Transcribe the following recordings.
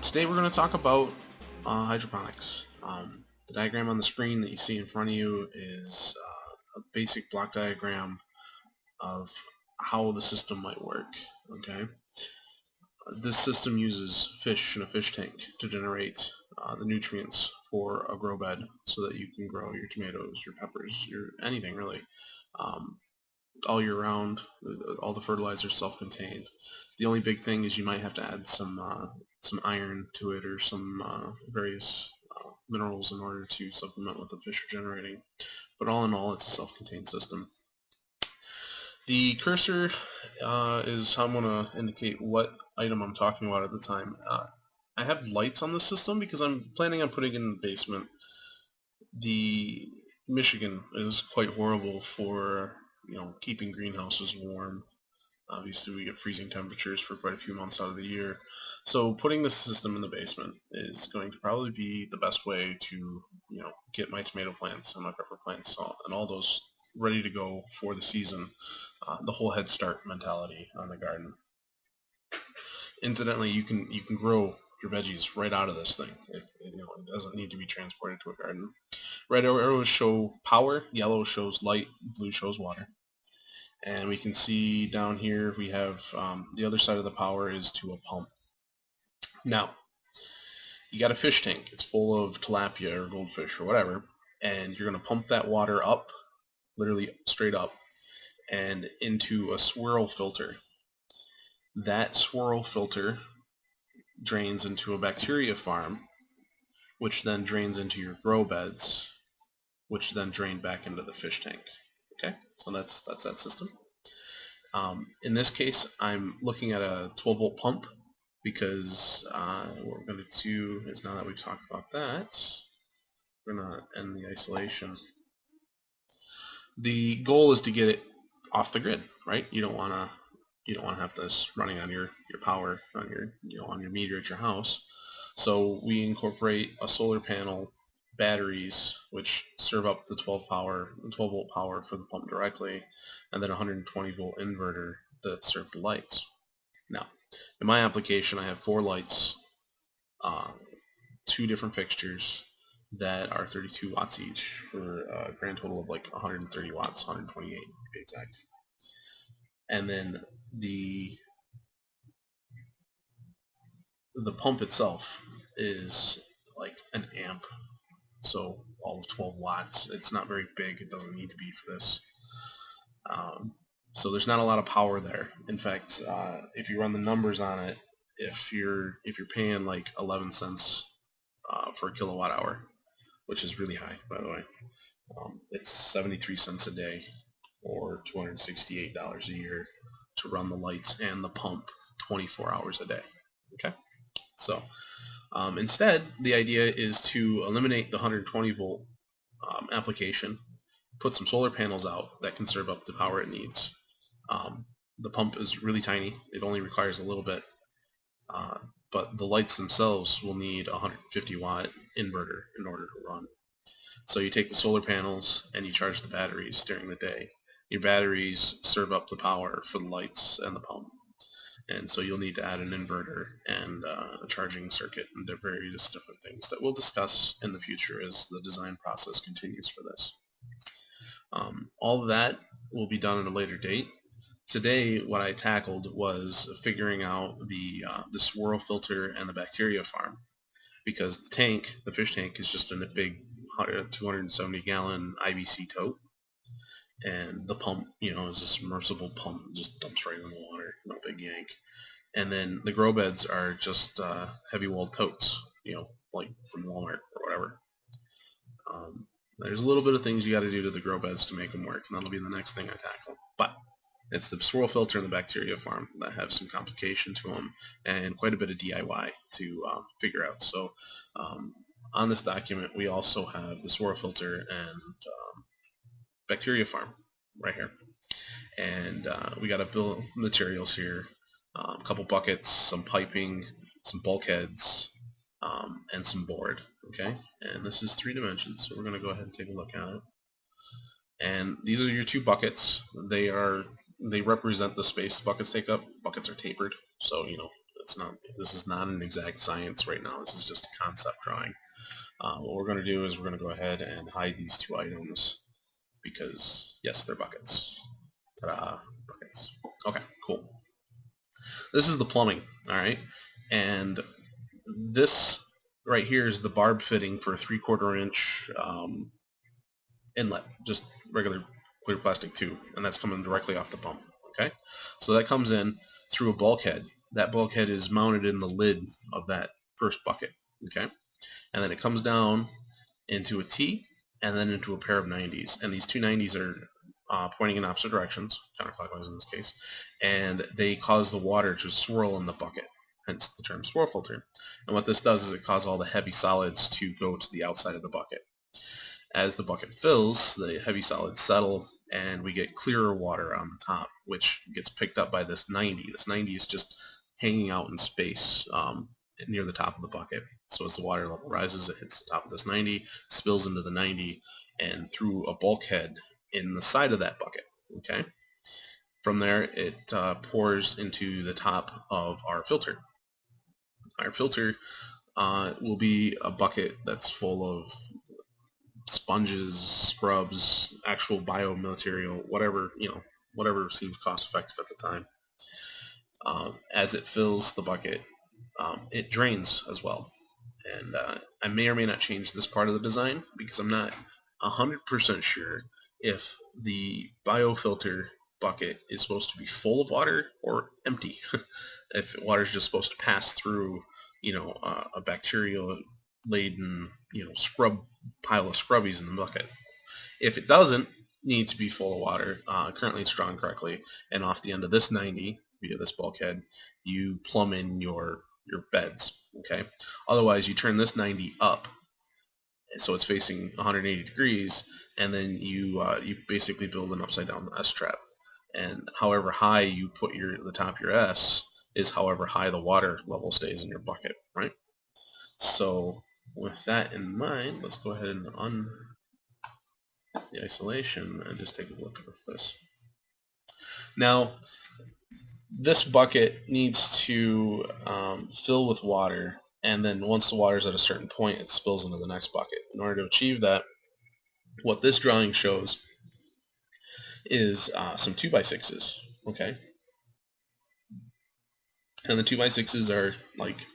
Today we're going to talk about hydroponics. The diagram on the screen that you see in front of you is a basic block diagram of how the system might work. Okay, this system uses fish in a fish tank to generate the nutrients for a grow bed so that you can grow your tomatoes, your peppers, your anything really. All year round. All the fertilizer is self-contained. The only big thing is you might have to add some iron to it or some various minerals in order to supplement what the fish are generating. But all in all, it's a self-contained system. The cursor is how I'm going to indicate what item I'm talking about at the time. I have lights on the system because I'm planning on putting it in the basement. The Michigan is quite horrible for keeping greenhouses warm. Obviously we get freezing temperatures for quite a few months out of the year. So putting this system in the basement is going to probably be the best way to get my tomato plants and my pepper plants and all those ready to go for the season. The whole head start mentality on the garden. Incidentally, you can grow your veggies right out of this thing. It doesn't need to be transported to a garden. Red arrows show power, yellow shows light, blue shows water. And we can see down here we have the other side of the power is to a pump. Now, you got a fish tank. It's full of tilapia or goldfish or whatever, and you're going to pump that water up, literally straight up, and into a swirl filter. That swirl filter drains into a bacteria farm, which then drains into your grow beds, which then drain back into the fish tank. Okay, so that's that system. In this case, I'm looking at a 12-volt pump because what we're going to do is, now that we've talked about that, we're going to end the isolation. The goal is to get it off the grid, right? You don't want to have this running on your power on your meter at your house. So we incorporate a solar panel, batteries, which serve up the 12-volt power for the pump directly, and then a 120-volt inverter that serve the lights. Now, in my application, I have 4 lights, 2 different fixtures that are 32 watts each for a grand total of like 130 watts, 128 to be exact. And then the pump itself is like an amp, so all of 12 watts. It's not very big. It doesn't need to be for this. So there's not a lot of power there. In fact, if you run the numbers on it, if you're paying like 11 cents for a kilowatt hour, which is really high, by the way, it's 73 cents a day or $268 a year to run the lights and the pump 24 hours a day. Okay, so instead, the idea is to eliminate the 120-volt application, put some solar panels out that can serve up the power it needs. The pump is really tiny. It only requires a little bit, but the lights themselves will need a 150-watt inverter in order to run. So you take the solar panels and you charge the batteries during the day. Your batteries serve up the power for the lights and the pump. And so you'll need to add an inverter and a charging circuit and various different things that we'll discuss in the future as the design process continues for this. All of that will be done at a later date. Today, what I tackled was figuring out the swirl filter and the bacteria farm, because the fish tank, is just a big 270-gallon IBC tote, and the pump, is a submersible pump. It just dumps right in the water, no big yank. And then the grow beds are just heavy-walled totes, like from Walmart or whatever. There's a little bit of things you got to do to the grow beds to make them work, and that'll be the next thing I tackle. But it's the swirl filter and the bacteria farm that have some complication to them and quite a bit of DIY to figure out. So on this document, we also have the swirl filter and bacteria farm right here. And we got a bill of materials here, a couple buckets, some piping, some bulkheads, and some board. Okay, and this is 3 dimensions, so we're going to go ahead and take a look at it. And these are your 2 buckets. They represent the space the buckets take up. Buckets are tapered, so This is not an exact science right now. This is just a concept drawing. What we're going to do is we're going to go ahead and hide these two items because, yes, they're buckets. Ta-da, buckets. Okay, cool. This is the plumbing, alright? And this right here is the barb fitting for a 3/4 inch inlet, just regular clear plastic tube, and that's coming directly off the pump, okay? So that comes in through a bulkhead. That bulkhead is mounted in the lid of that first bucket, okay? And then it comes down into a T and then into a pair of 90s, and these two 90s are pointing in opposite directions, counterclockwise in this case, and they cause the water to swirl in the bucket, hence the term swirl filter. And what this does is it causes all the heavy solids to go to the outside of the bucket. As the bucket fills, the heavy solids settle and we get clearer water on the top, which gets picked up by this 90. This 90 is just hanging out in space near the top of the bucket. So as the water level rises, it hits the top of this 90, spills into the 90, and through a bulkhead in the side of that bucket. Okay. From there, it pours into the top of our filter. Our filter will be a bucket that's full of sponges, scrubs, actual biomaterial, whatever, whatever seems cost effective at the time. As it fills the bucket, it drains as well. And I may or may not change this part of the design because I'm not 100% sure if the biofilter bucket is supposed to be full of water or empty. If water is just supposed to pass through, a bacteria-laden, pile of scrubbies in the bucket. If it doesn't need to be full of water, currently it's drawn correctly, and off the end of this 90 via this bulkhead, you plumb in your beds. Okay. Otherwise, you turn this 90 up, so it's facing 180 degrees, and then you basically build an upside down S trap. And however high you put the top of your S is however high the water level stays in your bucket, right? So with that in mind, let's go ahead and the isolation and just take a look at this. Now, this bucket needs to fill with water, and then once the water is at a certain point, it spills into the next bucket. In order to achieve that, what this drawing shows is some 2x6s, okay? And the 2x6s are like,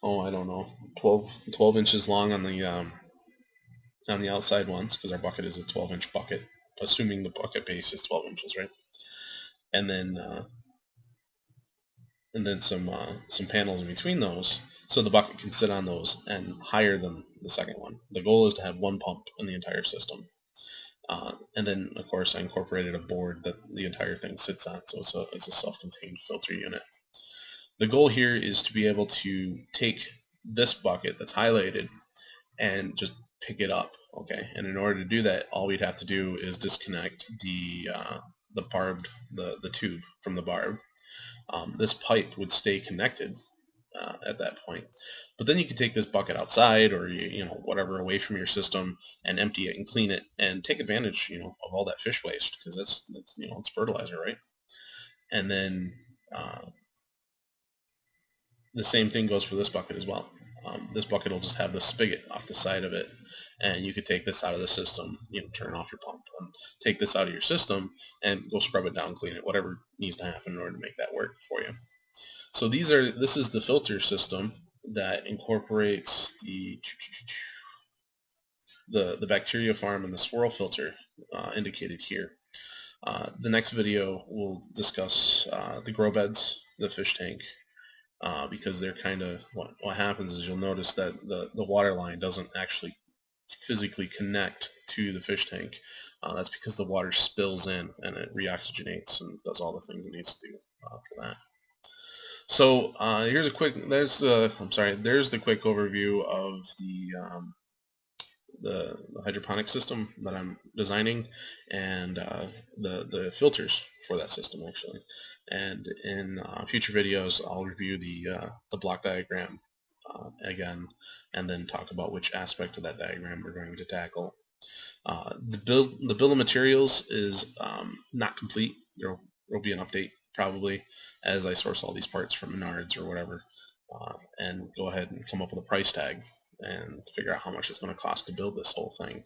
I don't know, 12 inches long on the outside ones, because our bucket is a 12-inch bucket, assuming the bucket base is 12 inches, right? And then some panels in between those, so the bucket can sit on those and higher than the second one. The goal is to have one pump in the entire system. And then, of course, I incorporated a board that the entire thing sits on, so it's a self-contained filter unit. The goal here is to be able to take this bucket that's highlighted and just pick it up, okay? And in order to do that, all we'd have to do is disconnect the tube from the barb. This pipe would stay connected at that point. But then you could take this bucket outside or whatever away from your system and empty it and clean it and take advantage of all that fish waste, because that's it's fertilizer, right? And then the same thing goes for this bucket as well. This bucket will just have the spigot off the side of it, and you could take this out of the system, turn off your pump, and take this out of your system and go scrub it down, clean it, whatever needs to happen in order to make that work for you. So this is the filter system that incorporates the bacteria farm and the swirl filter indicated here. The next video will discuss the grow beds, the fish tank, because they're kind of, what happens is you'll notice that the water line doesn't actually physically connect to the fish tank. That's because the water spills in and it reoxygenates and does all the things it needs to do for that. So there's the quick overview of the hydroponic system that I'm designing, and the filters for that system actually. And in future videos, I'll review the block diagram again, and then talk about which aspect of that diagram we're going to tackle. The bill of materials is not complete. There will be an update probably, as I source all these parts from Menards or whatever, and go ahead and come up with a price tag and figure out how much it's going to cost to build this whole thing.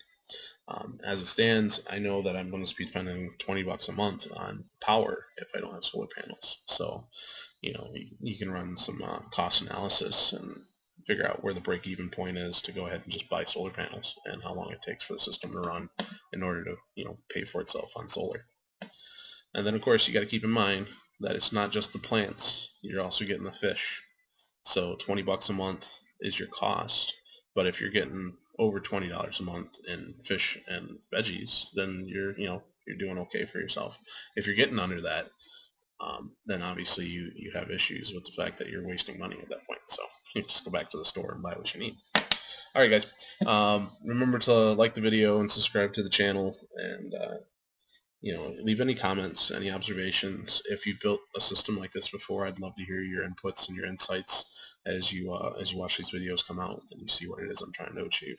As it stands, I know that I'm going to be spending $20 a month on power if I don't have solar panels. So, you can run some cost analysis and figure out where the break-even point is to go ahead and just buy solar panels and how long it takes for the system to run in order to, pay for itself on solar. And then, of course, you got to keep in mind that it's not just the plants. You're also getting the fish. So $20 a month is your cost. But if you're getting over $20 a month in fish and veggies, then you're doing okay for yourself. If you're getting under that, then obviously you have issues with the fact that you're wasting money at that point. So you just go back to the store and buy what you need. All right, guys. Remember to like the video and subscribe to the channel, and leave any comments, any observations. If you built a system like this before, I'd love to hear your inputs and your insights as you watch these videos come out and you see what it is I'm trying to achieve.